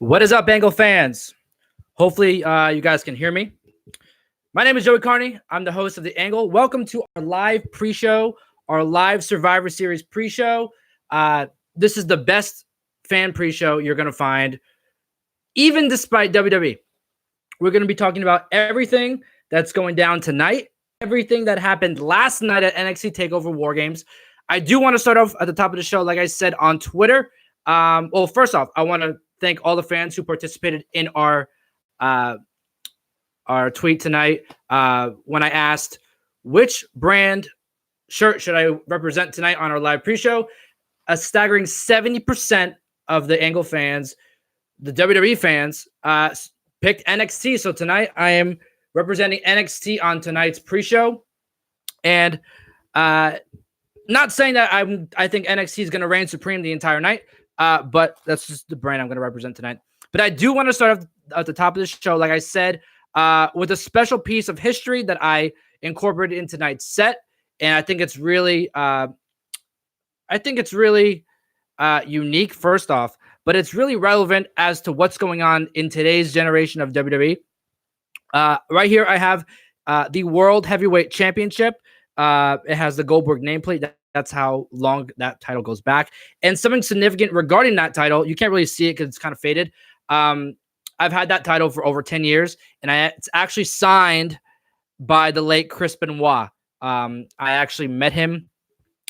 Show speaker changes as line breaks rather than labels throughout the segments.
What is up, Bengal fans? Hopefully, you guys can hear me. My name is Joey Carney. I'm the host of The Angle. Welcome to our live pre-show, our live Survivor Series pre-show. This is the best fan pre-show you're going to find, even despite WWE. We're going to be talking about everything that's going down tonight, everything that happened last night at NXT TakeOver War Games. I do want to start off at the top of the show, like I said, on Twitter. Well, first off, I want to thank all the fans who participated in our tweet tonight when I asked which brand shirt should I represent tonight on our live pre-show. A staggering 70% of the Angle fans, the WWE fans, picked NXT. So tonight I am representing NXT on tonight's pre-show. And not saying that I think NXT is going to reign supreme the entire night, but that's just the brand I'm going to represent tonight. But I do want to start off at the top of the show, like I said, with a special piece of history that I incorporated in tonight's set, and I think it's really, unique. First off, but it's really relevant as to what's going on in today's generation of WWE. Right here, I have the World Heavyweight Championship. It has the Goldberg nameplate. That's how long that title goes back. And something significant regarding that title, you can't really see it because it's kind of faded. I've had that title for over 10 years, and it's actually signed by the late Chris Benoit. I actually met him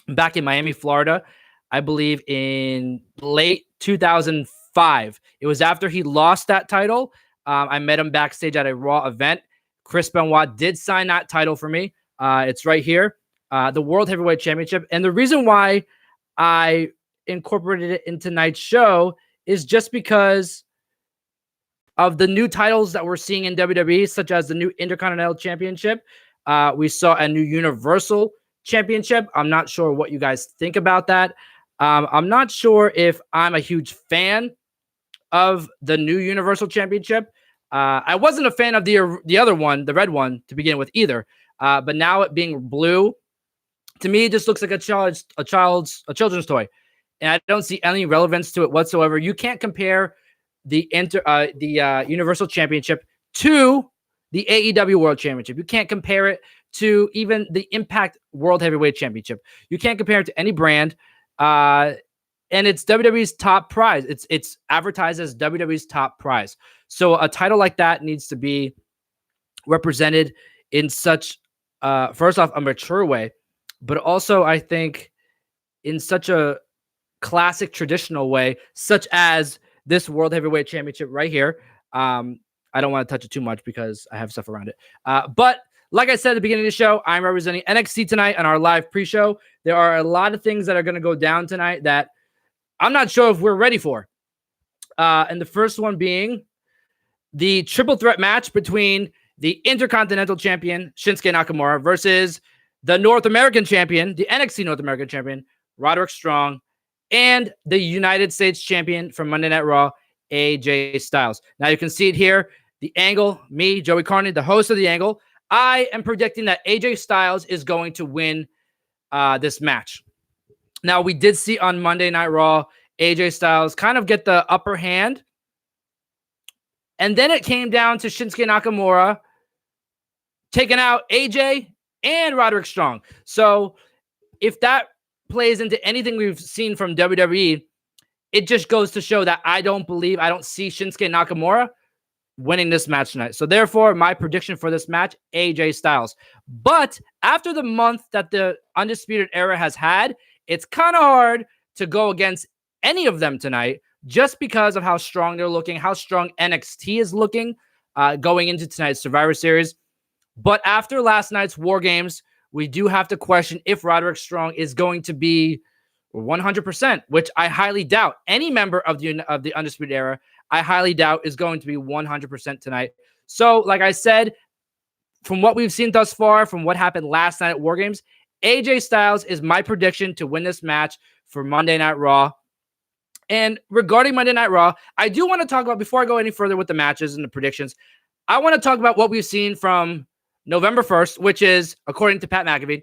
back in Miami, Florida, I believe in late 2005. It was after he lost that title. I met him backstage at a Raw event. Chris Benoit did sign that title for me. It's right here, the World Heavyweight Championship. And the reason why I incorporated it in tonight's show is just because of the new titles that we're seeing in WWE, such as the new Intercontinental Championship. We saw a new Universal Championship. I'm not sure what you guys think about that. I'm not sure if I'm a huge fan of the new Universal Championship. I wasn't a fan of the other one, the red one, to begin with either. But now it being blue, to me, it just looks like a children's toy, and I don't see any relevance to it whatsoever. You can't compare the Universal Championship to the AEW World Championship. You can't compare it to even the Impact World Heavyweight Championship. You can't compare it to any brand, and it's WWE's top prize. It's advertised as WWE's top prize. So a title like that needs to be represented in such, first off, a mature way, but also I think in such a classic, traditional way, such as this World Heavyweight Championship right here. I don't want to touch it too much because I have stuff around it. But like I said at the beginning of the show, I'm representing NXT tonight on our live pre-show. There are a lot of things that are going to go down tonight that I'm not sure if we're ready for. And the first one being the triple threat match between the Intercontinental Champion, Shinsuke Nakamura, versus the North American Champion, the NXT North American Champion, Roderick Strong, and the United States Champion from Monday Night Raw, AJ Styles. Now you can see it here. The Angle, me, Joey Carney, the host of The Angle. I am predicting that AJ Styles is going to win this match. Now, we did see on Monday Night Raw, AJ Styles kind of get the upper hand. And then it came down to Shinsuke Nakamura taking out AJ and Roderick Strong. So if that plays into anything we've seen from WWE, it just goes to show that I don't see Shinsuke Nakamura winning this match tonight. So therefore, my prediction for this match, AJ Styles. But after the month that the Undisputed Era has had, it's kind of hard to go against any of them tonight just because of how strong they're looking, how strong NXT is looking going into tonight's Survivor Series. But after last night's War Games, we do have to question if Roderick Strong is going to be 100%, which I highly doubt. Any member of the Undisputed Era, I highly doubt is going to be 100% tonight. So, like I said, from what we've seen thus far, from what happened last night at War Games, AJ Styles is my prediction to win this match for Monday Night Raw. And regarding Monday Night Raw, I do want to talk about, before I go any further with the matches and the predictions, I want to talk about what we've seen from November 1st, which is, according to Pat McAfee,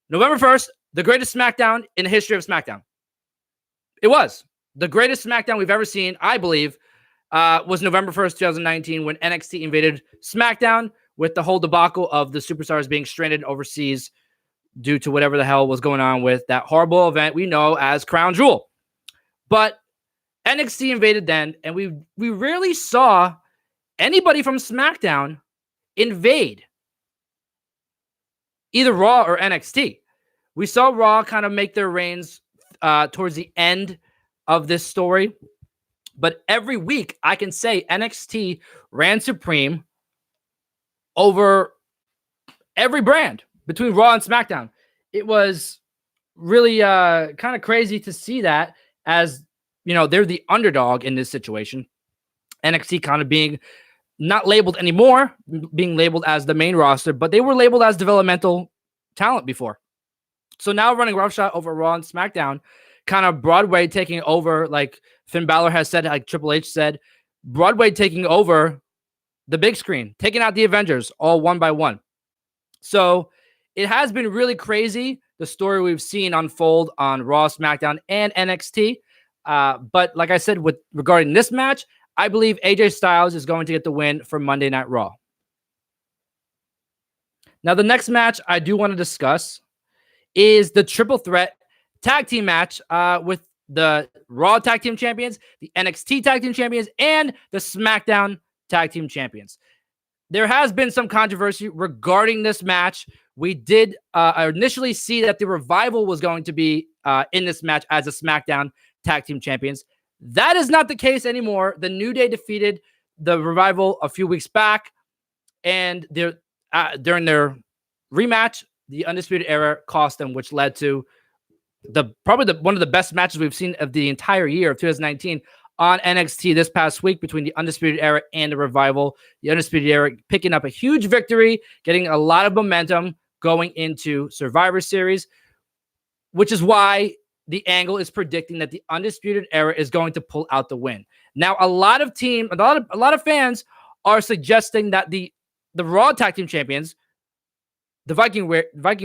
November 1st, the greatest SmackDown in the history of SmackDown. It was the greatest SmackDown we've ever seen, I believe, was November 1st, 2019, when NXT invaded SmackDown with the whole debacle of the superstars being stranded overseas due to whatever the hell was going on with that horrible event we know as Crown Jewel. But NXT invaded then, and we rarely saw anybody from SmackDown invade either Raw or NXT. We saw Raw kind of make their reigns towards the end of this story. But every week, I can say NXT ran supreme over every brand between Raw and SmackDown. It was really kind of crazy to see that, as you know, they're the underdog in this situation. NXT kind of being not labeled anymore, being labeled as the main roster, but they were labeled as developmental talent before. So now running roughshod over Raw and SmackDown, kind of Broadway taking over, like Finn Balor has said, like Triple H said, Broadway taking over the big screen, taking out the Avengers all one by one. So it has been really crazy, the story we've seen unfold on Raw, SmackDown, and NXT. But like I said, regarding this match, I believe AJ Styles is going to get the win for Monday Night Raw. Now, the next match I do want to discuss is the triple threat tag team match with the Raw Tag Team Champions, the NXT Tag Team Champions, and the SmackDown Tag Team Champions. There has been some controversy regarding this match. We did initially see that the Revival was going to be in this match as a SmackDown Tag Team Champions. That is not the case anymore. The New Day defeated the Revival a few weeks back, and during their rematch, the Undisputed Era cost them, which led to probably one of the best matches we've seen of the entire year of 2019 on NXT this past week between the Undisputed Era and the Revival. The Undisputed Era picking up a huge victory, getting a lot of momentum going into Survivor Series, which is why the angle is predicting that the Undisputed Era is going to pull out the win. Now, a lot of fans are suggesting that the Raw Tag Team Champions, the Viking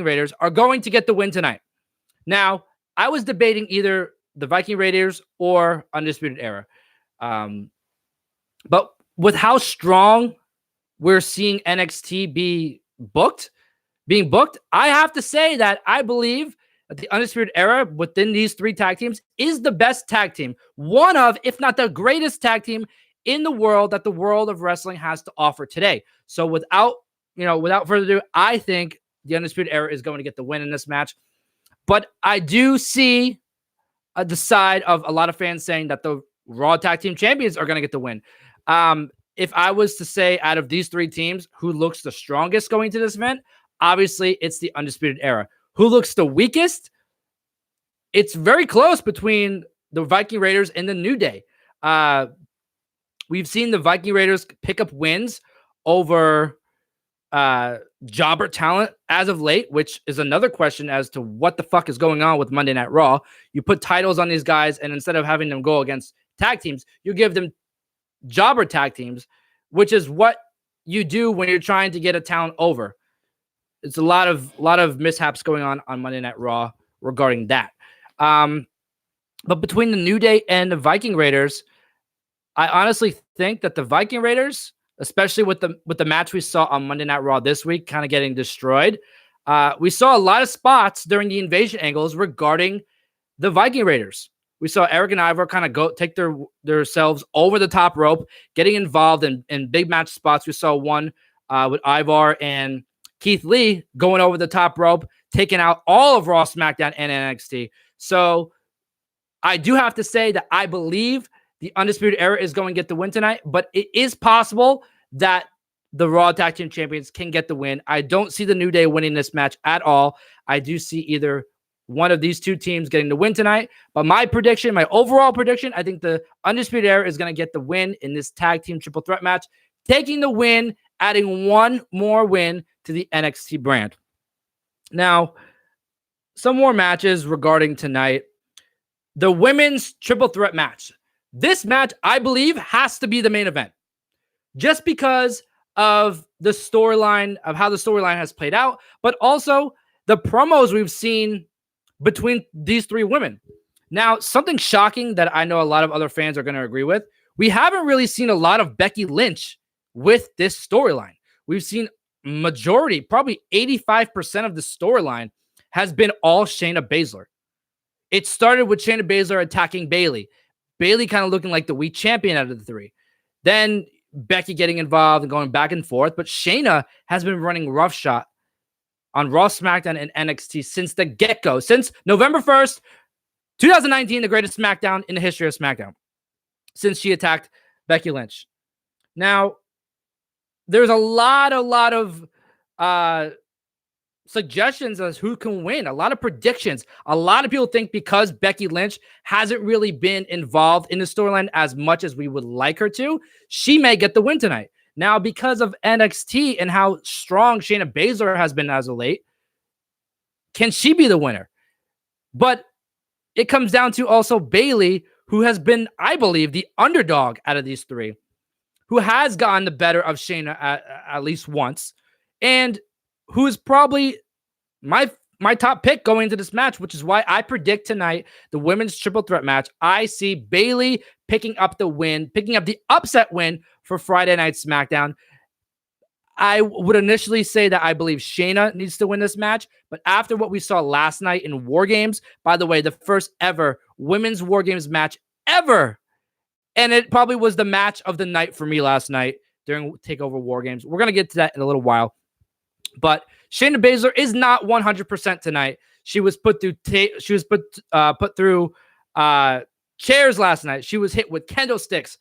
Raiders, are going to get the win tonight. Now, I was debating either the Viking Raiders or Undisputed Era. But with how strong we're seeing NXT being booked, I have to say that I believe that the Undisputed Era within these three tag teams is the best tag team. One of, if not the greatest tag team in the world that the world of wrestling has to offer today. So without further ado, I think the Undisputed Era is going to get the win in this match. But I do see the side of a lot of fans saying that the Raw Tag Team Champions are going to get the win. If I was to say out of these three teams, who looks the strongest going to this event, obviously it's the Undisputed Era. Who looks the weakest? It's very close between the Viking Raiders and the New Day. We've seen the Viking Raiders pick up wins over jobber talent as of late, which is another question as to what the fuck is going on with Monday Night Raw. You put titles on these guys, and instead of having them go against tag teams, you give them jobber tag teams, which is what you do when you're trying to get a talent over. It's a lot of mishaps going on Monday Night Raw regarding that. But between the New Day and the Viking Raiders, I honestly think that the Viking Raiders, especially with the match we saw on Monday Night Raw this week, kind of getting destroyed. We saw a lot of spots during the invasion angles regarding the Viking Raiders. We saw Eric and Ivar kind of go take themselves over the top rope, getting involved in big match spots. We saw one with Ivar and Keith Lee going over the top rope, taking out all of Raw, SmackDown, and NXT. So I do have to say that I believe the Undisputed Era is going to get the win tonight, but it is possible that the Raw Tag Team Champions can get the win. I don't see the New Day winning this match at all. I do see either one of these two teams getting the win tonight, but my overall prediction, I think the Undisputed Era is going to get the win in this tag team triple threat match, taking the win, adding one more win to the NXT brand. Now, some more matches regarding tonight. The women's triple threat match. This match, I believe, has to be the main event. Just because of the storyline, of how the storyline has played out, but also the promos we've seen between these three women. Now, something shocking that I know a lot of other fans are going to agree with. We haven't really seen a lot of Becky Lynch with this storyline. We've seen majority, probably 85% of the storyline has been all Shayna Baszler. It started with Shayna Baszler attacking Bayley. Bayley kind of looking like the weak champion out of the three. Then Becky getting involved and going back and forth. But Shayna has been running roughshod on Raw, SmackDown, and NXT since the get-go. Since November 1st, 2019, the greatest SmackDown in the history of SmackDown. Since she attacked Becky Lynch. Now, there's a lot of suggestions as who can win, a lot of predictions. A lot of people think because Becky Lynch hasn't really been involved in the storyline as much as we would like her to, she may get the win tonight. Now, because of NXT and how strong Shayna Baszler has been as of late, can she be the winner? But it comes down to also Bayley, who has been, I believe, the underdog out of these three, who has gotten the better of Shayna at least once, and who is probably my top pick going into this match, which is why I predict tonight the women's triple threat match. I see Bayley picking up the win, picking up the upset win for Friday Night SmackDown. I would initially say that I believe Shayna needs to win this match, but after what we saw last night in War Games, by the way, the first ever women's War Games match ever, and it probably was the match of the night for me last night during TakeOver War Games. We're going to get to that in a little while. But Shayna Baszler is not 100% tonight. She was put through put through chairs last night. She was hit with kendo sticks.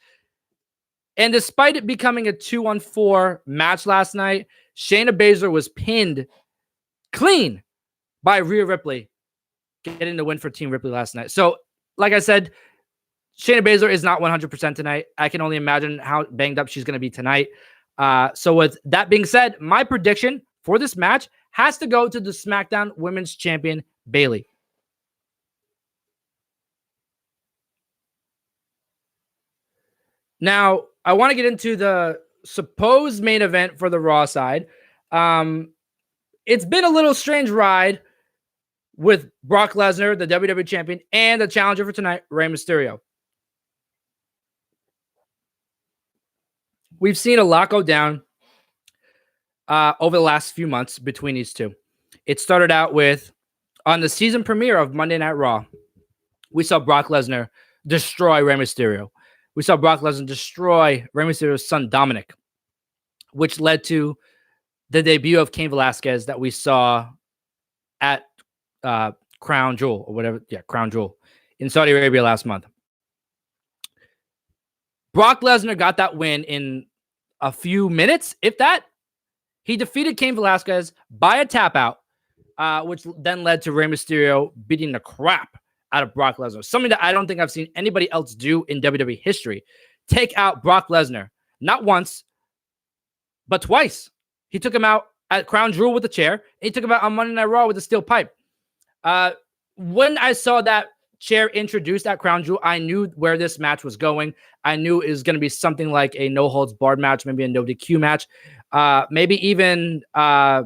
And despite it becoming a 2-on-4 match last night, Shayna Baszler was pinned clean by Rhea Ripley, getting the win for Team Ripley last night. So, like I said, Shayna Baszler is not 100% tonight. I can only imagine how banged up she's going to be tonight. So with that being said, my prediction for this match has to go to the SmackDown Women's Champion, Bayley. Now, I want to get into the supposed main event for the Raw side. It's been a little strange ride with Brock Lesnar, the WWE Champion, and the challenger for tonight, Rey Mysterio. We've seen a lot go down over the last few months between these two. It started out with, on the season premiere of Monday Night Raw, we saw Brock Lesnar destroy Rey Mysterio. We saw Brock Lesnar destroy Rey Mysterio's son, Dominic, which led to the debut of Cain Velasquez that we saw at Crown Jewel or whatever. Yeah, Crown Jewel in Saudi Arabia last month. Brock Lesnar got that win in a few minutes, if that. He defeated Cain Velasquez by a tap out, which then led to Rey Mysterio beating the crap out of Brock Lesnar. Something that I don't think I've seen anybody else do in WWE history. Take out Brock Lesnar. Not once, but twice. He took him out at Crown Jewel with a chair. And he took him out on Monday Night Raw with a steel pipe. When I saw that chair introduced at Crown Jewel, I knew where this match was going. I knew it was going to be something like a no-holds-barred match, maybe a no-DQ match, maybe even a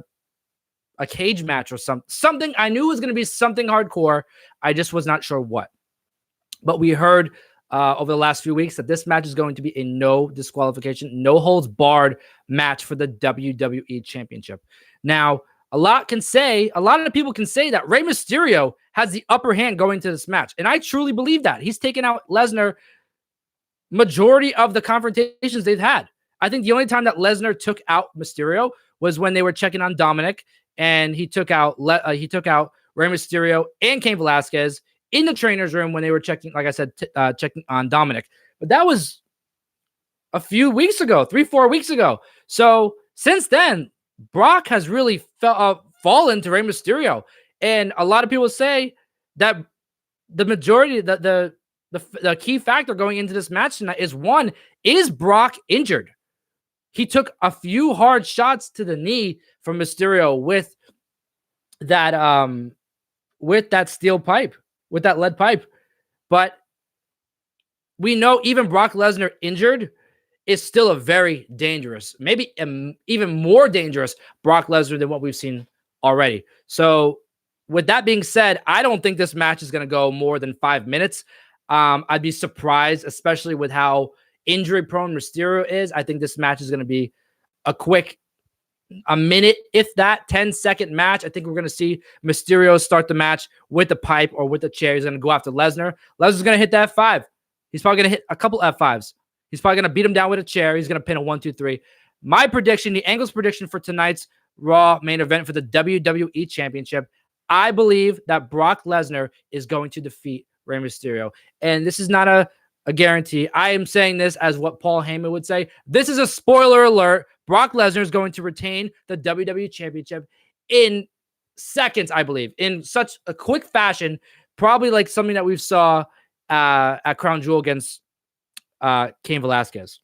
cage match or something. I knew it was going to be something hardcore. I just was not sure what. But we heard over the last few weeks that this match is going to be a no disqualification, no holds barred match for the WWE Championship. Now, a lot of people can say that Rey Mysterio has the upper hand going to this match. And I truly believe that. He's taken out Lesnar majority of the confrontations they've had. I think the only time that Lesnar took out Mysterio was when they were checking on Dominic, and he took out Rey Mysterio and Cain Velasquez in the trainer's room when they were checking, like I said, checking on Dominic. But that was a few weeks ago, 3-4 weeks ago. So since then, Brock has really fallen to Rey Mysterio. And a lot of people say that the majority, the key factor going into this match tonight is Brock injured? He took a few hard shots to the knee from Mysterio with that steel pipe, with that lead pipe. But we know even Brock Lesnar injured is still a very dangerous, maybe even more dangerous Brock Lesnar than what we've seen already. So with that being said, I don't think this match is going to go more than 5 minutes. I'd be surprised, especially with how injury prone Mysterio is, I think this match is going to be a minute, if that, 10-second match. I think we're going to see Mysterio start the match with the pipe or with the chair. He's going to go after Lesnar. Lesnar's going to hit that F5. He's probably going to hit a couple F5s. He's probably going to beat him down with a chair. He's going to pin a 1, 2, 3. My prediction, the Angle's prediction for tonight's Raw main event for the WWE Championship, I believe that Brock Lesnar is going to defeat Rey Mysterio. And this is not a guarantee. I am saying this as what Paul Heyman would say. This is a spoiler alert. Brock Lesnar is going to retain the WWE Championship in seconds, I believe, in such a quick fashion, probably like something that we saw at Crown Jewel against Cain Velasquez.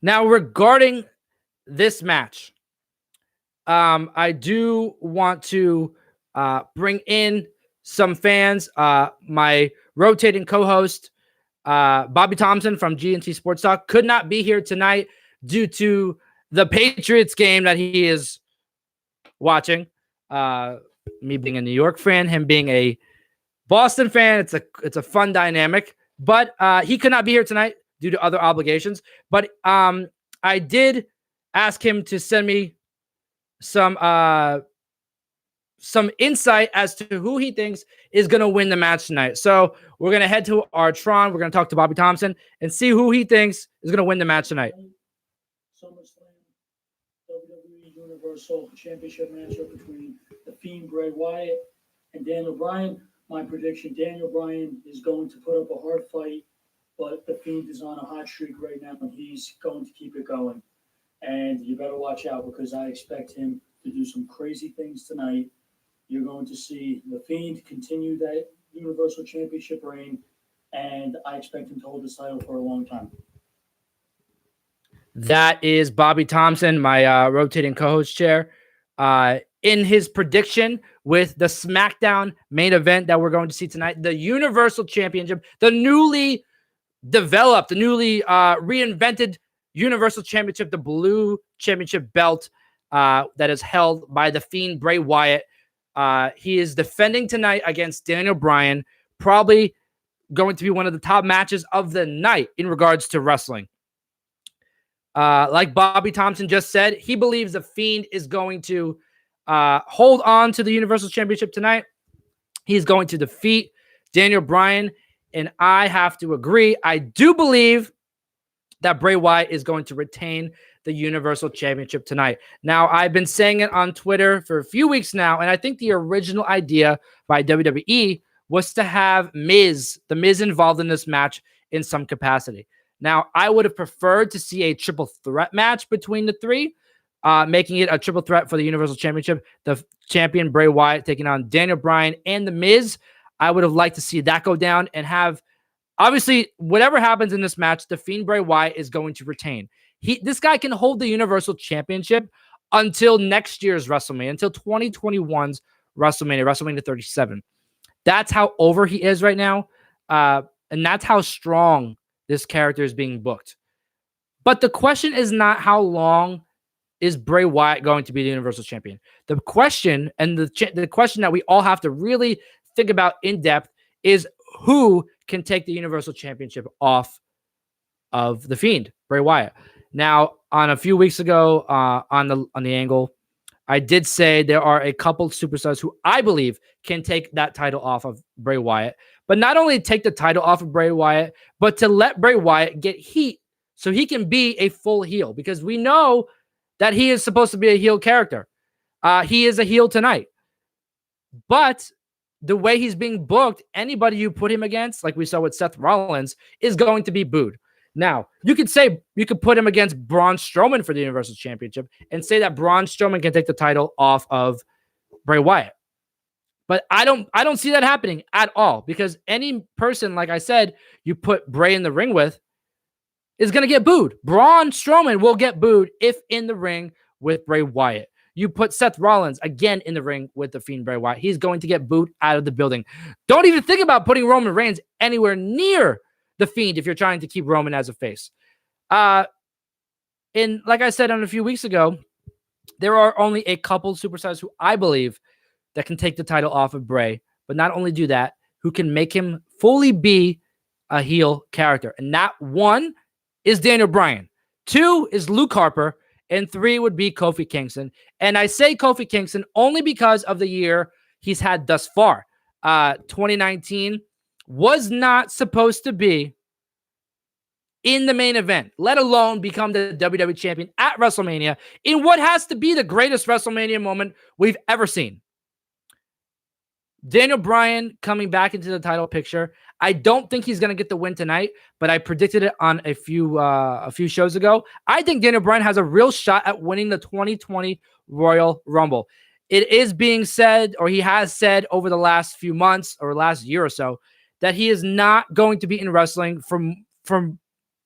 Now, regarding this match, I do want to bring in some fans. My rotating co-host, Bobby Thompson from G&T Sports Talk, could not be here tonight due to the Patriots game that he is watching. Me being a New York fan, him being a Boston fan, it's a fun dynamic. But he could not be here tonight due to other obligations. But I did ask him to send me some insight as to who he thinks is going to win the match tonight. So we're going to head to our Tron. We're going to talk to Bobby Thompson and see who he thinks is going to win the match tonight.
SummerSlam, WWE Universal Championship matchup between The Fiend, Bray Wyatt, and Daniel Bryan. My prediction, Daniel Bryan is going to put up a hard fight, but The Fiend is on a hot streak right now, and he's going to keep it going. And you better watch out because I expect him to do some crazy things tonight. You're going to see The Fiend continue that Universal Championship reign, and I expect him to hold this title for a long time.
That is Bobby Thompson, my rotating co-host chair, in his prediction with the SmackDown main event that we're going to see tonight, the Universal Championship, the newly developed, the newly reinvented Universal Championship, the blue championship belt that is held by The Fiend, Bray Wyatt. He is defending tonight against Daniel Bryan, probably going to be one of the top matches of the night in regards to wrestling. Like Bobby Thompson just said, he believes The Fiend is going to hold on to the Universal Championship tonight. He's going to defeat Daniel Bryan, and I have to agree. I do believe that Bray Wyatt is going to retain the Universal Championship tonight. Now, I've been saying it on Twitter for a few weeks now, and I think the original idea by WWE was to have The Miz involved in this match in some capacity. Now, I would have preferred to see a triple threat match between the three, making it a triple threat for the Universal Championship. The champion, Bray Wyatt, taking on Daniel Bryan and The Miz. I would have liked to see that go down and have, obviously, whatever happens in this match, The Fiend, Bray Wyatt is going to retain. This guy can hold the Universal Championship until next year's WrestleMania, until 2021's WrestleMania 37. That's how over he is right now. And that's how strong this character is being booked. But the question is not how long is Bray Wyatt going to be the Universal Champion. The question, and the question that we all have to really think about in depth, is who can take the Universal Championship off of The Fiend, Bray Wyatt. Now, on a few weeks ago, on the Angle, I did say there are a couple superstars who I believe can take that title off of Bray Wyatt. But not only take the title off of Bray Wyatt, but to let Bray Wyatt get heat so he can be a full heel. Because we know that he is supposed to be a heel character. He is a heel tonight. But the way he's being booked, anybody you put him against, like we saw with Seth Rollins, is going to be booed. Now, you could put him against Braun Strowman for the Universal Championship and say that Braun Strowman can take the title off of Bray Wyatt. But I don't see that happening at all, because any person, like I said, you put Bray in the ring with is going to get booed. Braun Strowman will get booed if in the ring with Bray Wyatt. You put Seth Rollins again in the ring with The Fiend, Bray Wyatt, he's going to get booed out of the building. Don't even think about putting Roman Reigns anywhere near The Fiend if you're trying to keep Roman as a face. And like I said a few weeks ago, there are only a couple superstars who I believe that can take the title off of Bray, but not only do that, who can make him fully be a heel character. And that one is Daniel Bryan. 2 is Luke Harper. And 3 would be Kofi Kingston. And I say Kofi Kingston only because of the year he's had thus far. 2019 was not supposed to be in the main event, let alone become the WWE champion at WrestleMania in what has to be the greatest WrestleMania moment we've ever seen. Daniel Bryan coming back into the title picture. I don't think he's going to get the win tonight, but I predicted it on a few shows ago. I think Daniel Bryan has a real shot at winning the 2020 Royal Rumble. It is being said, or he has said over the last few months or last year or so, that he is not going to be in wrestling from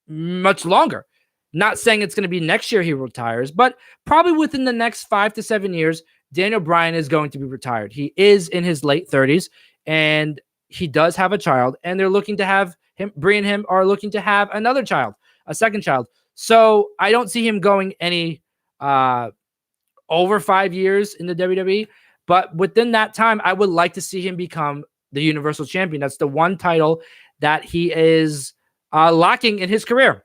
much longer. Not saying it's going to be next year he retires, but probably within the next 5 to 7 years, Daniel Bryan is going to be retired. He is in his late 30s, and he does have a child, and they're looking to have him, Brie and him are looking to have another child, a second child. So I don't see him going any over 5 years in the WWE, but within that time, I would like to see him become the Universal Champion. That's the one title that he is lacking in his career.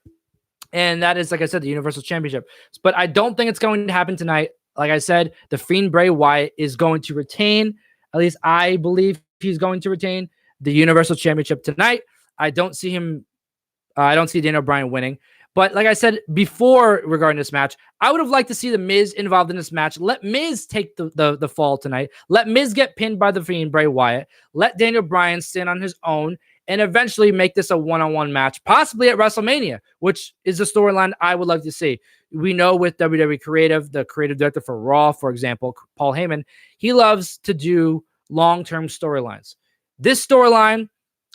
And that is, like I said, the Universal Championship. But I don't think it's going to happen tonight. Like I said, the Fiend Bray Wyatt is going to retain, at least I believe he's going to retain the Universal Championship tonight. I don't see Daniel Bryan winning. But like I said before regarding this match, I would have liked to see The Miz involved in this match. Let Miz take the fall tonight. Let Miz get pinned by the Fiend Bray Wyatt. Let Daniel Bryan stand on his own and eventually make this a one-on-one match, possibly at WrestleMania, which is the storyline I would like to see. We know with WWE Creative, the creative director for Raw, for example, Paul Heyman, he loves to do long-term storylines. This storyline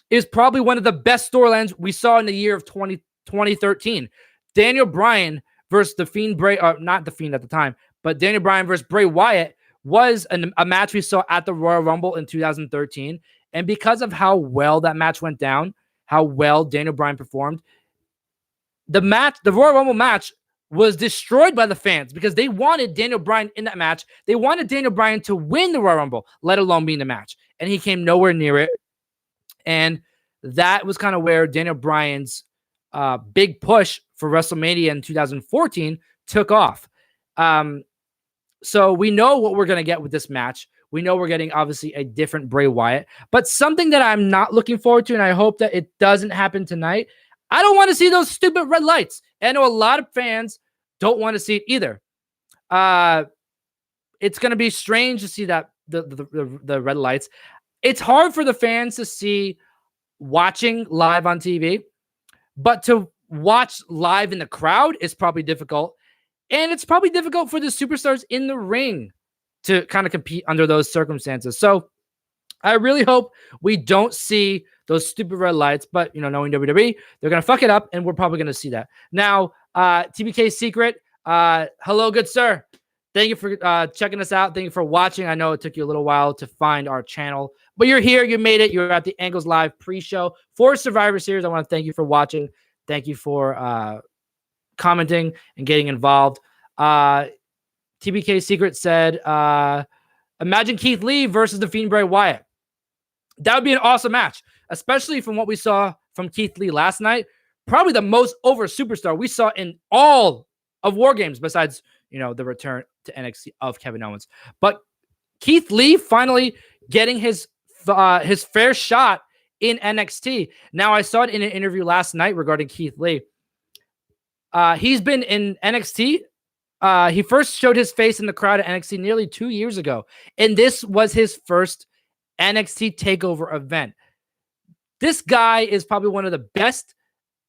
is probably one of the best storylines we saw in the year of 2013. Daniel Bryan versus the Fiend Bray, not the Fiend at the time, but Daniel Bryan versus Bray Wyatt was a match we saw at the Royal Rumble in 2013. And because of how well that match went down, how well Daniel Bryan performed, the Royal Rumble match was destroyed by the fans because they wanted Daniel Bryan in that match. They wanted Daniel Bryan to win the Royal Rumble, let alone be in the match. And he came nowhere near it. And that was kind of where Daniel Bryan's big push for WrestleMania in 2014 took off. So we know what we're going to get with this match. We know we're getting, obviously, a different Bray Wyatt. But something that I'm not looking forward to, and I hope that it doesn't happen tonight, I don't want to see those stupid red lights. And I know a lot of fans don't want to see it either. It's going to be strange to see that the red lights. It's hard for the fans to see watching live on TV, but to watch live in the crowd is probably difficult. And it's probably difficult for the superstars in the ring to kind of compete under those circumstances. So I really hope we don't see those stupid red lights, but knowing WWE, they're going to fuck it up, and we're probably going to see that. Now, TBK Secret, hello, good sir. Thank you for checking us out. Thank you for watching. I know it took you a little while to find our channel, but you're here. You made it. You're at the Angles Live pre-show for Survivor Series. I want to thank you for watching. Thank you for commenting and getting involved. TBK Secret said, imagine Keith Lee versus the Fiend Bray Wyatt. That would be an awesome match, especially from what we saw from Keith Lee last night. Probably the most over superstar we saw in all of War Games, besides, the return to NXT of Kevin Owens. But Keith Lee finally getting his fair shot in NXT. Now, I saw it in an interview last night regarding Keith Lee. He's been in NXT. He first showed his face in the crowd at NXT nearly 2 years ago. And this was his first NXT TakeOver event. This guy is probably one of the best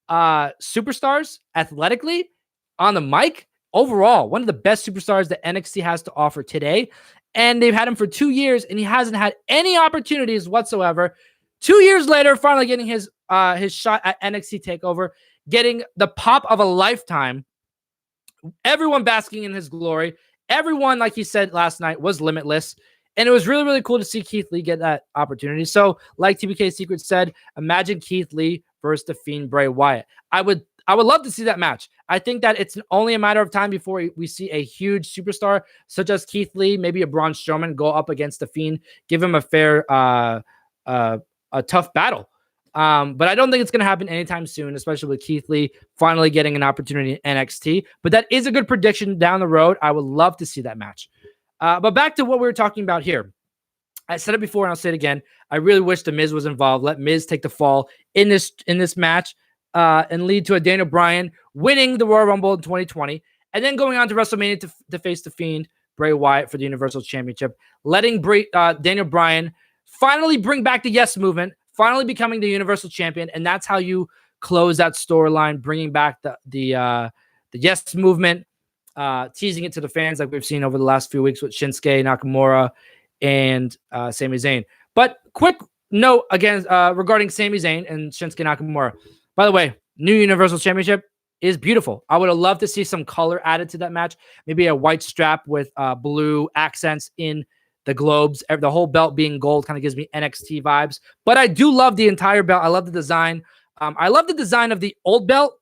superstars athletically, on the mic, overall. One of the best superstars that NXT has to offer today. And they've had him for 2 years, and he hasn't had any opportunities whatsoever. 2 years later, finally getting his shot at NXT TakeOver, getting the pop of a lifetime. Everyone basking in his glory. Everyone, like he said last night, was limitless. And it was really, really cool to see Keith Lee get that opportunity. So, like TBK Secret said, imagine Keith Lee versus the Fiend Bray Wyatt. I would love to see that match. I think that it's only a matter of time before we see a huge superstar such as Keith Lee, maybe a Braun Strowman, go up against the Fiend, give him a fair, a tough battle. But I don't think it's going to happen anytime soon, especially with Keith Lee finally getting an opportunity in NXT. But that is a good prediction down the road. I would love to see that match. But back to what we were talking about here. I said it before and I'll say it again. I really wish The Miz was involved. Let Miz take the fall in this match and lead to a Daniel Bryan winning the Royal Rumble in 2020 and then going on to WrestleMania to face the Fiend, Bray Wyatt, for the Universal Championship, letting Daniel Bryan finally bring back the Yes Movement, finally becoming the Universal Champion, and that's how you close that storyline, bringing back the Yes Movement, teasing it to the fans like we've seen over the last few weeks with Shinsuke Nakamura and Sami Zayn. But quick note again regarding Sami Zayn and Shinsuke Nakamura. By the way, new Universal Championship is beautiful. I would have loved to see some color added to that match. Maybe a white strap with blue accents in the globes. The whole belt being gold kind of gives me NXT vibes. But I do love the entire belt. I love the design. I love the design of the old belt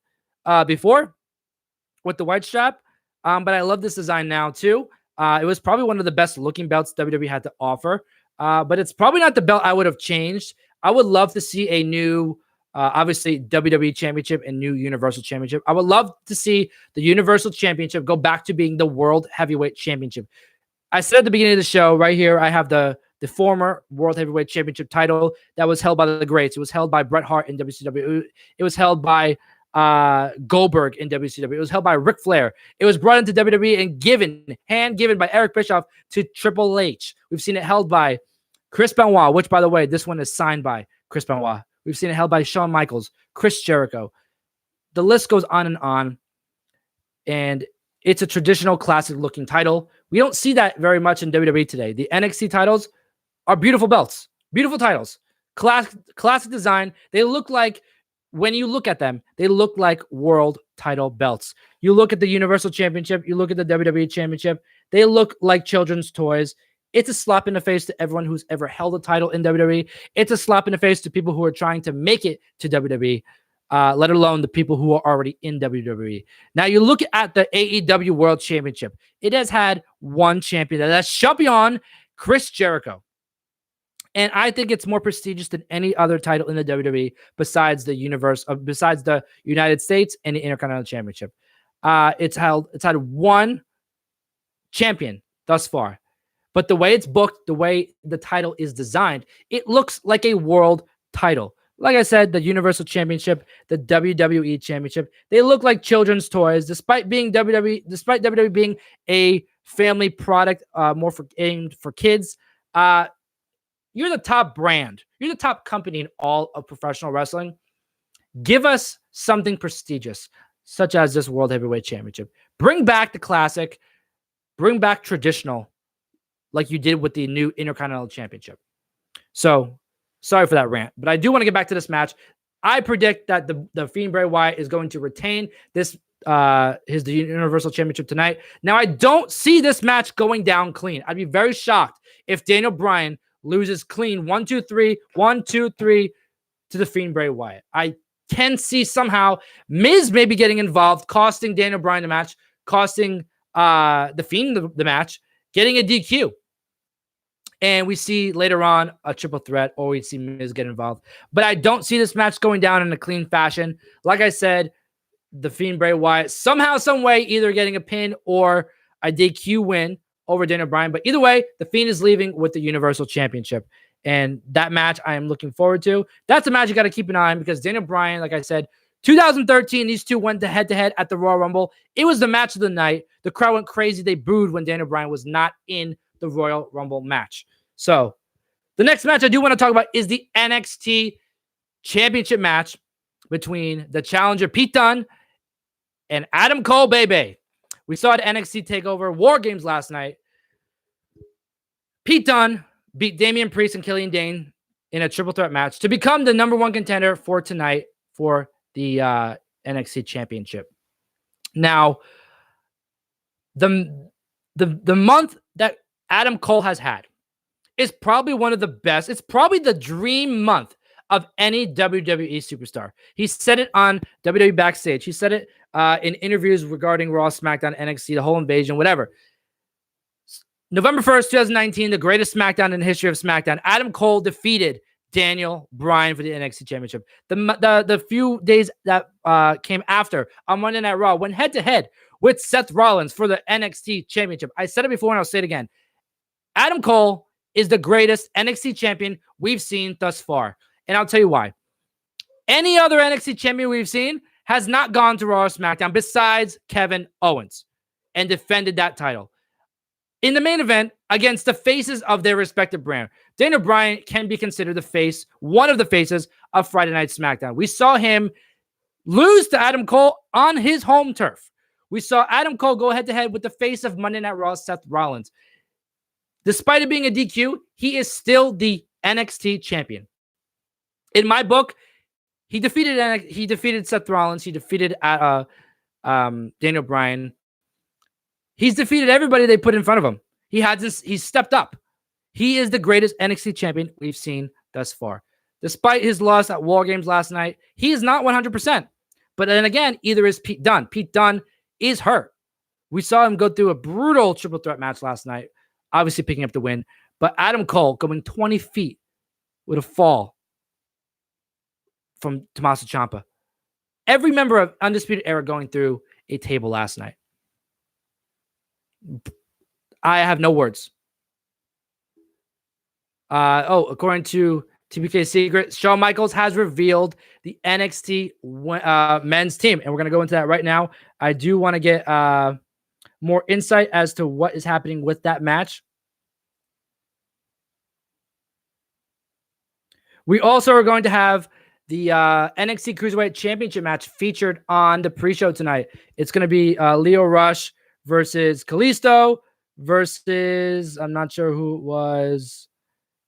before with the white strap. But I love this design now too. It was probably one of the best looking belts WWE had to offer. But it's probably not the belt I would have changed. I would love to see a new, obviously, WWE Championship and new Universal Championship. I would love to see the Universal Championship go back to being the World Heavyweight Championship. I said at the beginning of the show, right here, I have the former World Heavyweight Championship title that was held by the greats. It was held by Bret Hart in WCW. It was held by Goldberg in WCW. It was held by Ric Flair. It was brought into WWE and hand given by Eric Bischoff to Triple H. We've seen it held by Chris Benoit, which, by the way, this one is signed by Chris Benoit. We've seen it held by Shawn Michaels, Chris Jericho. The list goes on. And it's a traditional classic looking title. We don't see that very much in WWE today. The NXT titles are beautiful belts, beautiful titles, classic design. They look like, when you look at them, they look like world title belts. You look at the Universal Championship, you look at the WWE Championship, they look like children's toys. It's a slap in the face to everyone who's ever held a title in WWE. It's a slap in the face to people who are trying to make it to WWE, let alone the people who are already in WWE. Now, you look at the AEW World Championship. It has had one champion. That's champion Chris Jericho. And I think it's more prestigious than any other title in the WWE besides the United States and the Intercontinental Championship. It's had one champion thus far. But the way it's booked, the way the title is designed, it looks like a world title. Like I said, the Universal Championship, the WWE Championship, they look like children's toys, despite WWE being a family product, aimed for kids. You're the top brand. You're the top company in all of professional wrestling. Give us something prestigious, such as this World Heavyweight Championship. Bring back the classic. Bring back traditional, like you did with the new Intercontinental Championship. So, sorry for that rant, but I do want to get back to this match. I predict that the Fiend Bray Wyatt is going to retain the Universal Championship tonight. Now, I don't see this match going down clean. I'd be very shocked if Daniel Bryan loses clean 1, 2, 3 to the Fiend Bray Wyatt. I can see somehow Miz maybe getting involved, costing Daniel Bryan the match, costing the Fiend the match, getting a DQ. And we see later on a triple threat, or we see Miz get involved. But I don't see this match going down in a clean fashion. Like I said, the Fiend Bray Wyatt somehow, some way, either getting a pin or a DQ win over Daniel Bryan. But either way, the Fiend is leaving with the Universal Championship. And that match I am looking forward to. That's a match you got to keep an eye on because Daniel Bryan, like I said, 2013, these two went head-to-head at the Royal Rumble. It was the match of the night. The crowd went crazy. They booed when Daniel Bryan was not in the Royal Rumble match. So the next match I do want to talk about is the NXT Championship match between the challenger Pete Dunne and Adam Cole, baby. We saw it at NXT TakeOver War Games last night. Pete Dunne beat Damian Priest and Killian Dane in a triple threat match to become the number one contender for tonight for the NXT Championship. Now, the month that Adam Cole has had is probably one of the best. It's probably the dream month of any WWE superstar. He said it on WWE Backstage. He said it in interviews regarding Raw, SmackDown, NXT, the whole invasion, whatever. November 1st, 2019, the greatest SmackDown in the history of SmackDown. Adam Cole defeated Daniel Bryan for the NXT Championship. The few days that came after on Monday Night Raw went head-to-head with Seth Rollins for the NXT Championship. I said it before and I'll say it again. Adam Cole is the greatest NXT champion we've seen thus far. And I'll tell you why. Any other NXT champion we've seen has not gone to Raw or SmackDown besides Kevin Owens and defended that title in the main event against the faces of their respective brand. Daniel Bryan can be considered the face, one of the faces of Friday Night SmackDown. We saw him lose to Adam Cole on his home turf. We saw Adam Cole go head-to-head with the face of Monday Night Raw, Seth Rollins. Despite it being a DQ, he is still the NXT champion. In my book, he defeated Seth Rollins. He defeated Daniel Bryan. He's defeated everybody they put in front of him. He's stepped up. He is the greatest NXT champion we've seen thus far. Despite his loss at War Games last night, he is not 100%. But then again, either is Pete Dunne. Pete Dunne is hurt. We saw him go through a brutal triple threat match last night, obviously picking up the win. But Adam Cole going 20 feet with a fall from Tommaso Ciampa. Every member of Undisputed Era going through a table last night. I have no words. According to TBK Secret, Shawn Michaels has revealed the NXT men's team. And we're going to go into that right now. I do want to get more insight as to what is happening with that match. We also are going to have the NXT Cruiserweight Championship match featured on the pre-show tonight. It's going to be Leo Rush versus Kalisto versus, I'm not sure who it was,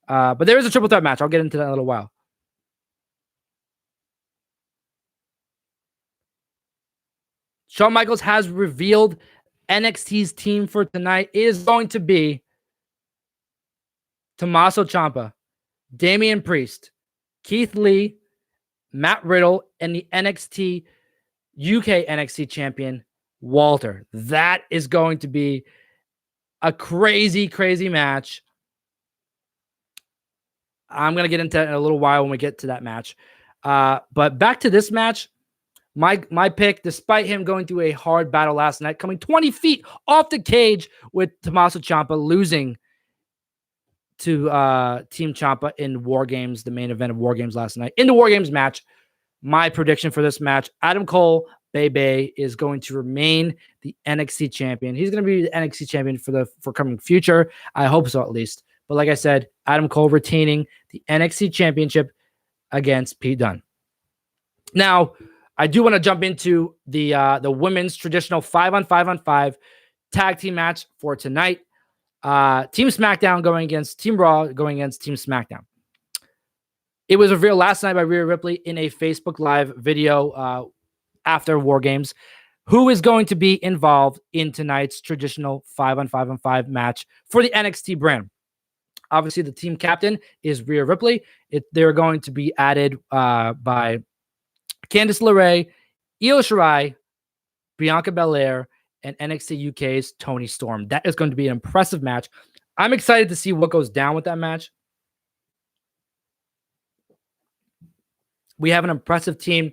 but there is a triple threat match. I'll get into that in a little while. Shawn Michaels has revealed NXT's team for tonight is going to be Tommaso Ciampa, Damian Priest, Keith Lee, Matt Riddle, and the UK NXT champion, Walter. That is going to be a crazy, crazy match. I'm going to get into it in a little while when we get to that match. But back to this match, my pick, despite him going through a hard battle last night, coming 20 feet off the cage with Tommaso Ciampa, losing to Team Ciampa in War Games, the main event of War Games last night. In the War Games match, my prediction for this match, Adam Cole, Bebe, is going to remain the NXT champion. He's going to be the NXT champion for the coming future. I hope so, at least. But like I said, Adam Cole retaining the NXT championship against Pete Dunne. Now, I do want to jump into the women's traditional 5-on-5-on-5 tag team match for tonight. Team SmackDown going against Team Raw, going against Team SmackDown. It was revealed last night by Rhea Ripley in a Facebook Live video after War Games who is going to be involved in tonight's traditional 5-on-5-on-5 match for the NXT brand. Obviously, the team captain is Rhea Ripley. They're going to be added by Candice LeRae, Io Shirai, Bianca Belair, and NXT UK's Toni Storm. That is going to be an impressive match. I'm excited to see what goes down with that match. We have an impressive team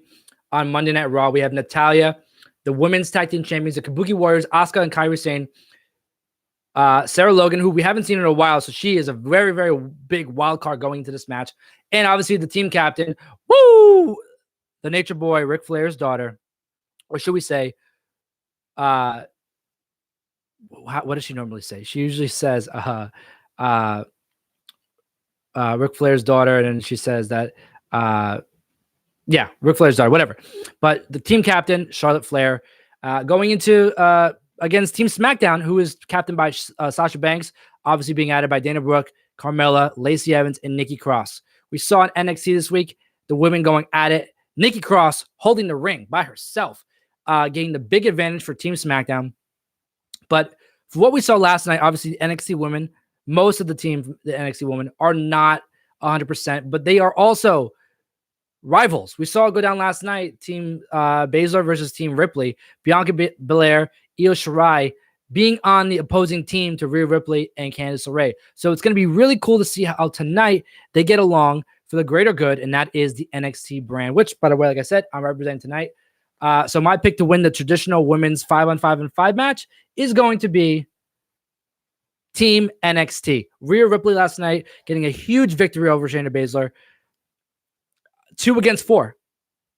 on Monday Night Raw. We have Natalya, the women's tag team champions, the Kabuki Warriors, Asuka and Kairi Sane, Sarah Logan, who we haven't seen in a while, so she is a very, very big wild card going into this match. And obviously the team captain, the Nature Boy, Ric Flair's daughter, or should we say, what does she normally say? She usually says, Ric Flair's daughter, and then she says that, Ric Flair's daughter, whatever. But the team captain, Charlotte Flair, going into against Team SmackDown, who is captained by Sasha Banks, obviously being added by Dana Brooke, Carmella, Lacey Evans, and Nikki Cross. We saw in NXT this week the women going at it. Nikki Cross holding the ring by herself, getting the big advantage for Team SmackDown. But for what we saw last night, obviously the NXT women, most of the team, the NXT women, are not 100%, but they are also rivals. We saw it go down last night. Team Baszler versus Team Ripley. Bianca Belair, Io Shirai being on the opposing team to Rhea Ripley and Candice LeRae. So it's going to be really cool to see how tonight they get along for the greater good, and that is the NXT brand, which, by the way, like I said, I'm representing tonight. So my pick to win the traditional women's 5-on-5 match is going to be Team NXT. Rhea Ripley last night getting a huge victory over Shayna Baszler. 2 against 4.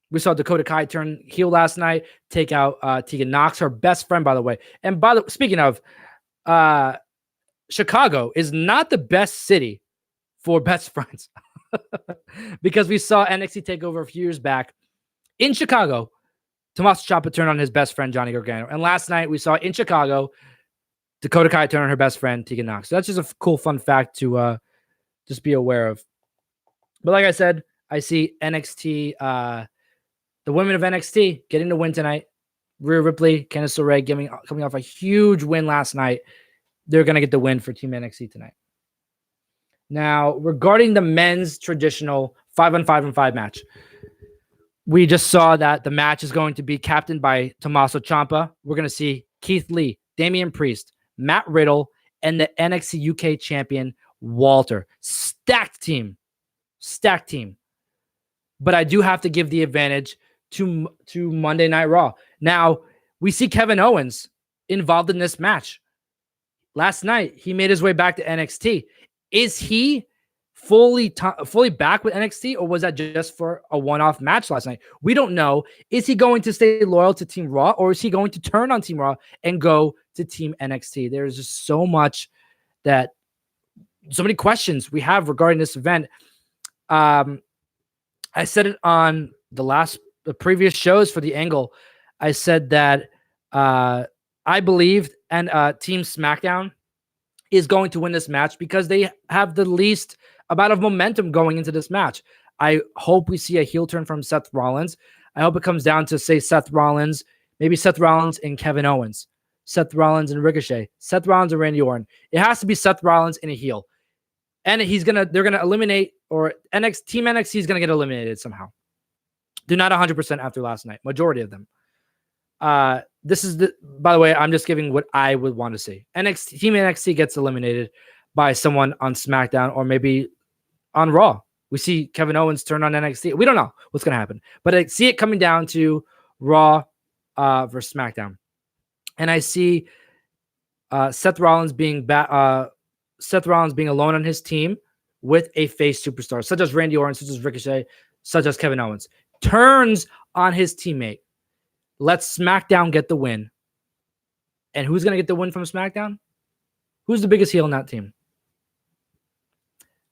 We saw Dakota Kai turn heel last night, take out Tegan Nox, her best friend, by the way. And speaking of, Chicago is not the best city for best friends because we saw NXT TakeOver a few years back in Chicago. Tommaso Ciampa turned on his best friend, Johnny Gargano. And last night we saw in Chicago, Dakota Kai turn on her best friend, Tegan Nox. So that's just a cool, fun fact to just be aware of. But like I said, I see NXT, the women of NXT getting the win tonight. Rhea Ripley, Candice LeRae coming off a huge win last night. They're going to get the win for Team NXT tonight. Now, regarding the men's traditional 5-on-5 match, we just saw that the match is going to be captained by Tommaso Ciampa. We're going to see Keith Lee, Damian Priest, Matt Riddle, and the NXT UK champion, Walter. Stacked team. But I do have to give the advantage to Monday Night Raw. Now, we see Kevin Owens involved in this match. Last night, he made his way back to NXT. Is he fully back with NXT, or was that just for a one-off match last night? We don't know. Is he going to stay loyal to Team Raw, or is he going to turn on Team Raw and go to Team NXT? There's just so many questions we have regarding this event. I said it on the previous shows for the Angle. I said that I believed Team SmackDown is going to win this match because they have the least amount of momentum going into this match. I hope we see a heel turn from Seth Rollins. I hope it comes down to, say, Seth Rollins and Kevin Owens, Seth Rollins and Ricochet, Seth Rollins and Randy Orton. It has to be Seth Rollins in a heel. And they're gonna eliminate, or Team NXT is gonna get eliminated somehow. They're not 100% after last night. Majority of them. This is by the way, I'm just giving what I would want to see. Team NXT gets eliminated by someone on SmackDown or maybe on Raw. We see Kevin Owens turn on NXT. We don't know what's going to happen, but I see it coming down to Raw versus SmackDown. And I see Seth Rollins being alone on his team with a face superstar, such as Randy Orton, such as Ricochet, such as Kevin Owens. Turns on his teammate. Let's SmackDown get the win. And who's going to get the win from SmackDown? Who's the biggest heel in that team?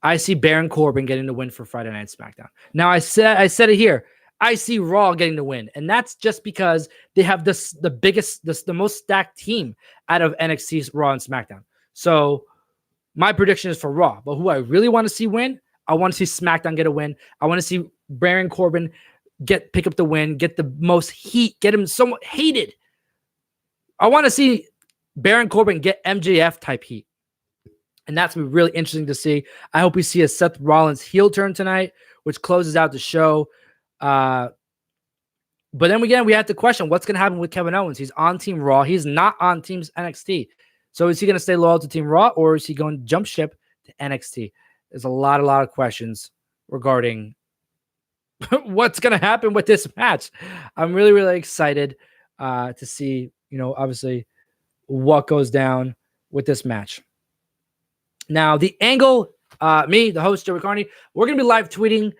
I see Baron Corbin getting the win for Friday Night SmackDown. Now, I said it here. I see Raw getting the win. And that's just because they have the most stacked team out of NXT's Raw and SmackDown. So my prediction is for Raw. But who I really want to see win, I want to see SmackDown get a win. I want to see Baron Corbin pick up the win, get the most heat, get him somewhat hated. I want to see Baron Corbin get MJF type heat. And that's going to be really interesting to see. I hope we see a Seth Rollins heel turn tonight, which closes out the show. But then again, we have to question what's going to happen with Kevin Owens. He's on Team Raw. He's not on Team NXT. So is he going to stay loyal to Team Raw, or is he going to jump ship to NXT? There's a lot of questions regarding what's going to happen with this match. I'm really, really excited to see, obviously what goes down with this match. Now, the Angle, me, the host, Joey Carney, we're going to be live tweeting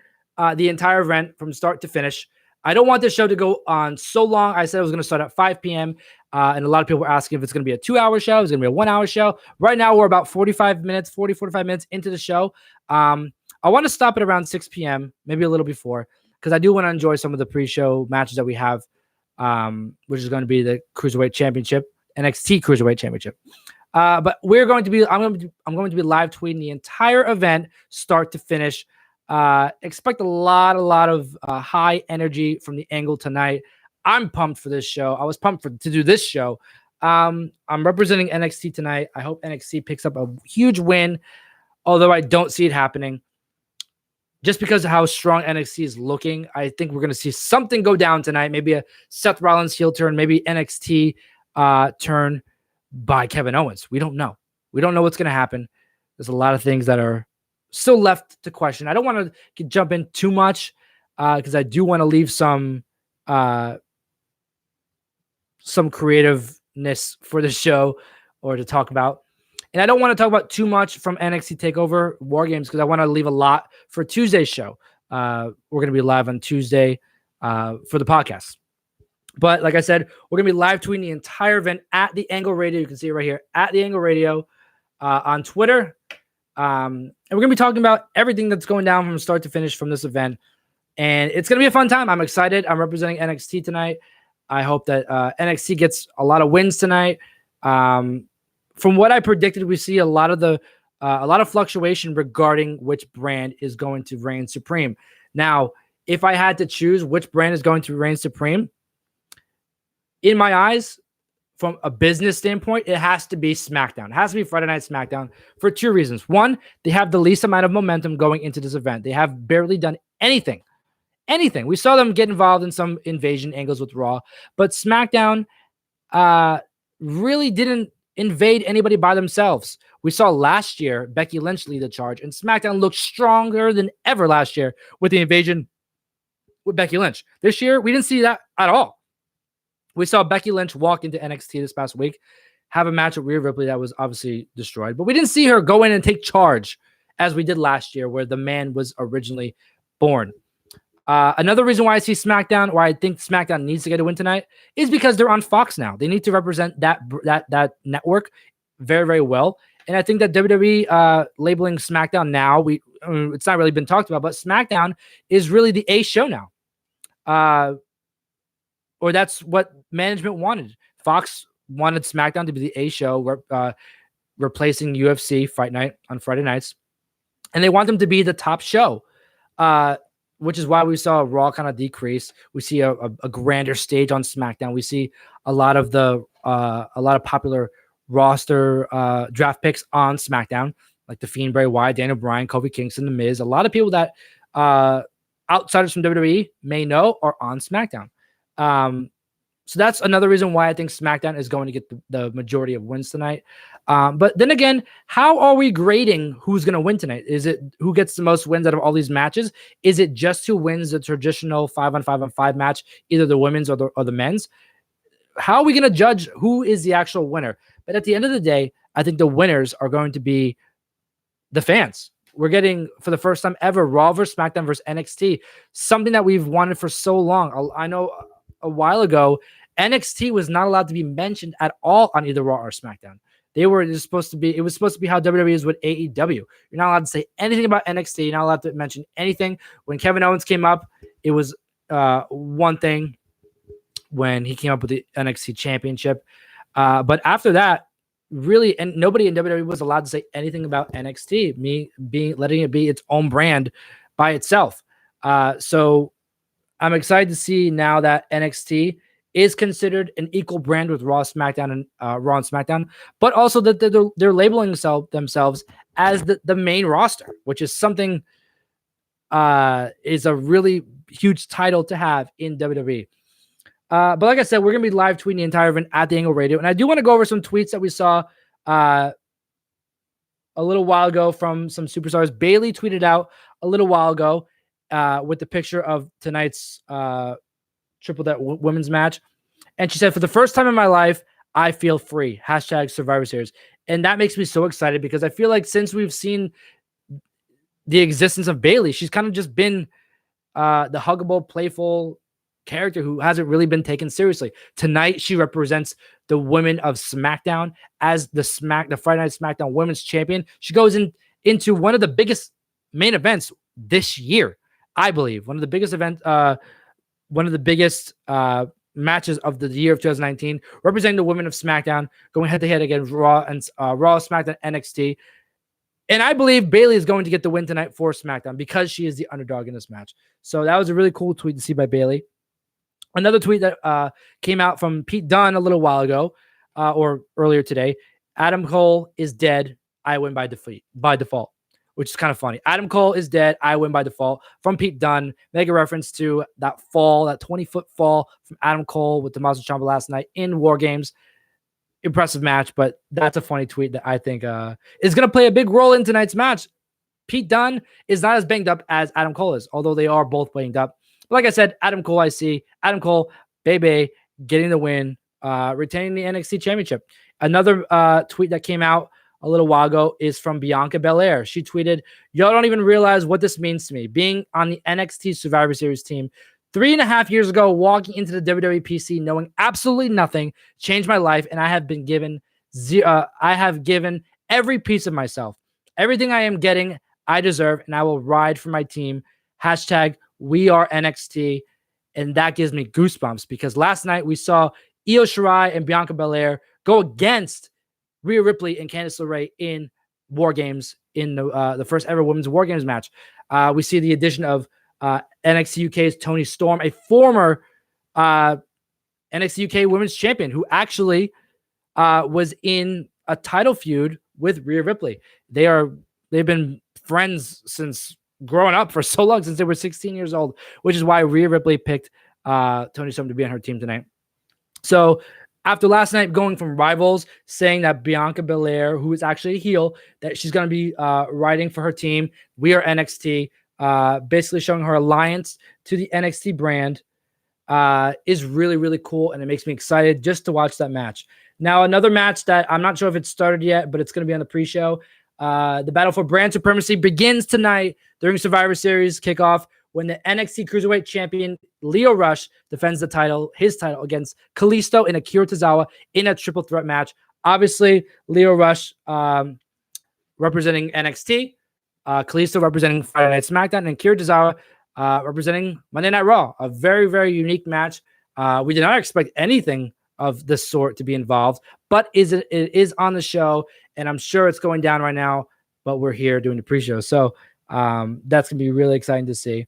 the entire event from start to finish. I don't want this show to go on so long. I said it was going to start at 5 p.m. And a lot of people were asking if it's going to be a 2-hour show. It's going to be a 1-hour show. Right now, we're about 45 minutes into the show. I want to stop at around 6 p.m., maybe a little before, because I do want to enjoy some of the pre-show matches that we have, which is going to be the Cruiserweight Championship, NXT Cruiserweight Championship. But I'm going to be live tweeting the entire event, start to finish. Expect a lot of high energy from the Angle tonight. I'm pumped for this show. I was pumped to do this show. I'm representing NXT tonight. I hope NXT picks up a huge win, although I don't see it happening. Just because of how strong NXT is looking, I think we're going to see something go down tonight. Maybe a Seth Rollins heel turn, maybe NXT turn by Kevin Owens. We don't know. We don't know what's going to happen. There's a lot of things that are still left to question. I don't want to jump in too much because I do want to leave some creativeness for the show or to talk about. And I don't want to talk about too much from NXT TakeOver War Games because I want to leave a lot for Tuesday's show. We're going to be live on Tuesday for the podcast. But like I said, we're going to be live tweeting the entire event at the Angle Radio. You can see it right here at the Angle Radio on Twitter. And we're going to be talking about everything that's going down from start to finish from this event. And it's going to be a fun time. I'm excited. I'm representing NXT tonight. I hope that NXT gets a lot of wins tonight. From what I predicted, we see a lot of fluctuation regarding which brand is going to reign supreme. Now, if I had to choose which brand is going to reign supreme, in my eyes, from a business standpoint, it has to be SmackDown. It has to be Friday Night SmackDown for two reasons. One, they have the least amount of momentum going into this event. They have barely done anything. We saw them get involved in some invasion angles with Raw, but SmackDown really didn't invade anybody by themselves. We saw last year Becky Lynch lead the charge, and SmackDown looked stronger than ever last year with the invasion with Becky Lynch. This year, we didn't see that at all. We saw Becky Lynch walk into NXT this past week, have a match with Rhea Ripley that was obviously destroyed, but we didn't see her go in and take charge as we did last year where the man was originally born. Another reason why I see SmackDown, why I think SmackDown needs to get a win tonight, is because they're on Fox now. They need to represent that network very, very well. And I think that WWE labeling SmackDown now, it's not really been talked about, but SmackDown is really the A show now. Or that's what management wanted. Fox wanted SmackDown to be the A show, replacing UFC Fight Night on Friday nights. And they want them to be the top show, which is why we saw Raw kind of decrease. We see a grander stage on SmackDown. We see a lot of popular roster draft picks on SmackDown, like The Fiend, Bray Wyatt, Daniel Bryan, Kofi Kingston, The Miz. A lot of people that outsiders from WWE may know are on SmackDown. So that's another reason why I think SmackDown is going to get the majority of wins tonight. But then again, how are we grading who's going to win tonight? Is it who gets the most wins out of all these matches? Is it just who wins the traditional 5-on-5-on-5 match, either the women's or the men's? How are we going to judge who is the actual winner? But at the end of the day, I think the winners are going to be the fans. We're getting, for the first time ever, Raw versus SmackDown versus NXT, something that we've wanted for so long. I know a while ago, NXT was not allowed to be mentioned at all on either Raw or SmackDown. It was supposed to be how WWE is with AEW. You're not allowed to say anything about NXT. You're not allowed to mention anything. When Kevin Owens came up, it was one thing when he came up with the NXT championship. But after that, really, and nobody in WWE was allowed to say anything about NXT, letting it be its own brand by itself. So I'm excited to see now that NXT is considered an equal brand with Raw, SmackDown, and Raw and SmackDown, but also that they're labeling themselves as the main roster, which is something is a really huge title to have in WWE. But like I said, we're going to be live tweeting the entire event at the Angle Radio. And I do want to go over some tweets that we saw a little while ago from some superstars. Bayley tweeted out a little while ago with the picture of tonight's triple threat women's match. And she said, "For the first time in my life, I feel free. # Survivor Series." And that makes me so excited because I feel like since we've seen the existence of Bayley, she's kind of just been the huggable, playful character who hasn't really been taken seriously. Tonight, she represents the women of SmackDown as the Friday Night SmackDown Women's Champion. She goes into one of the biggest main events this year, I believe. One of the biggest matches of the year of 2019, representing the women of SmackDown, going head-to-head against Raw, SmackDown, NXT. And I believe Bayley is going to get the win tonight for SmackDown because she is the underdog in this match. So that was a really cool tweet to see by Bayley. Another tweet that came out from Pete Dunne a little while ago, or earlier today. Adam Cole is dead. I win by default, which is kind of funny. Adam Cole is dead. I win by default from Pete Dunne. Make a reference to that 20-foot fall from Adam Cole with Tommaso Ciampa last night in War Games. Impressive match, but that's a funny tweet that I think is going to play a big role in tonight's match. Pete Dunne is not as banged up as Adam Cole is, although they are both banged up. But like I said, Adam Cole, Adam Cole, baby, getting the win, retaining the NXT Championship. Another tweet that came out a little while ago is from Bianca Belair. She tweeted, "Y'all don't even realize what this means to me. Being on the NXT Survivor Series team 3.5 years ago, walking into the WWE PC, knowing absolutely nothing, changed my life, and I have given every piece of myself. Everything I am getting, I deserve, and I will ride for my team. Hashtag we are NXT." And that gives me goosebumps because last night we saw Io Shirai and Bianca Belair go against Rhea Ripley and Candice LeRae in War Games in the first ever women's War Games match. We see the addition of NXT UK's Toni Storm, a former NXT UK Women's Champion who actually was in a title feud with Rhea Ripley. They've been friends since growing up for so long, since they were 16 years old, which is why Rhea Ripley picked Toni Storm to be on her team tonight. So after last night going from rivals, saying that Bianca Belair, who is actually a heel, that she's going to be riding for her team, we are NXT, basically showing her alliance to the NXT brand, is really, really cool. And it makes me excited just to watch that match. Now, another match that I'm not sure if it's started yet, but it's going to be on the pre-show. The battle for brand supremacy begins tonight during Survivor Series kickoff when the NXT Cruiserweight Champion Lio Rush defends his title against Kalisto and Akira Tozawa in a triple threat match. Obviously, Lio Rush representing NXT, Kalisto representing Friday Night SmackDown, and Akira Tozawa representing Monday Night Raw. A very, very unique match. We did not expect anything of this sort to be involved, but it is on the show, and I'm sure it's going down right now, but we're here doing the pre-show. So that's going to be really exciting to see.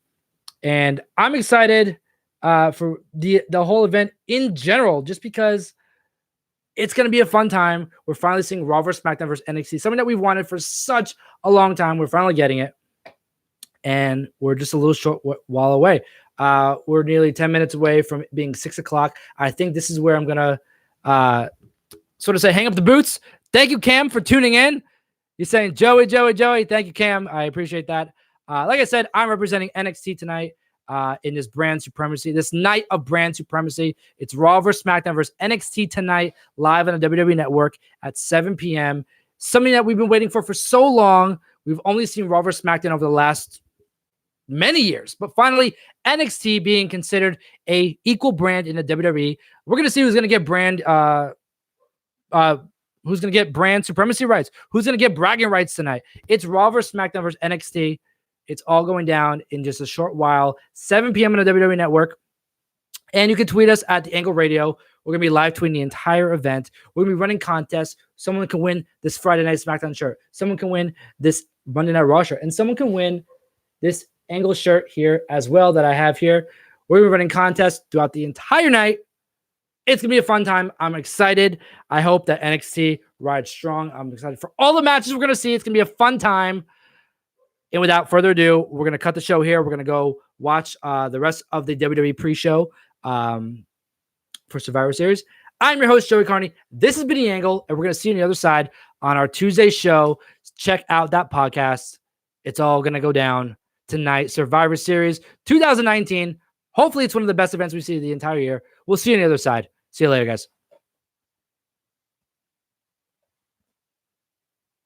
And I'm excited for the whole event in general, just because it's going to be a fun time. We're finally seeing Raw vs. SmackDown versus NXT, something that we've wanted for such a long time. We're finally getting it, and we're just a little short while away. We're nearly 10 minutes away from it being 6 o'clock. I think this is where I'm going to sort of say, hang up the boots. Thank you, Cam, for tuning in. You're saying, Joey. Thank you, Cam. I appreciate that. Like I said, I'm representing NXT tonight in this brand supremacy, this night of brand supremacy. It's Raw vs. SmackDown versus NXT tonight, live on the WWE Network at 7 p.m. Something that we've been waiting for so long. We've only seen Raw vs. SmackDown over the last many years, but finally NXT being considered a equal brand in the WWE. We're going to see who's going to get brand supremacy rights, who's going to get bragging rights tonight. It's Raw vs. SmackDown versus NXT. It's all going down in just a short while, 7 p.m. on the WWE Network. And you can tweet us at The Angle Radio. We're going to be live tweeting the entire event. We're going to be running contests. Someone can win this Friday Night SmackDown shirt. Someone can win this Monday Night Raw shirt. And someone can win this Angle shirt here as well that I have here. We're going to be running contests throughout the entire night. It's going to be a fun time. I'm excited. I hope that NXT rides strong. I'm excited for all the matches we're going to see. It's going to be a fun time. And without further ado, we're going to cut the show here. We're going to go watch the rest of the WWE pre-show for Survivor Series. I'm your host, Joey Carney. This has been The Angle, and we're going to see you on the other side on our Tuesday show. Check out that podcast. It's all going to go down tonight. Survivor Series 2019. Hopefully, it's one of the best events we see the entire year. We'll see you on the other side. See you later, guys.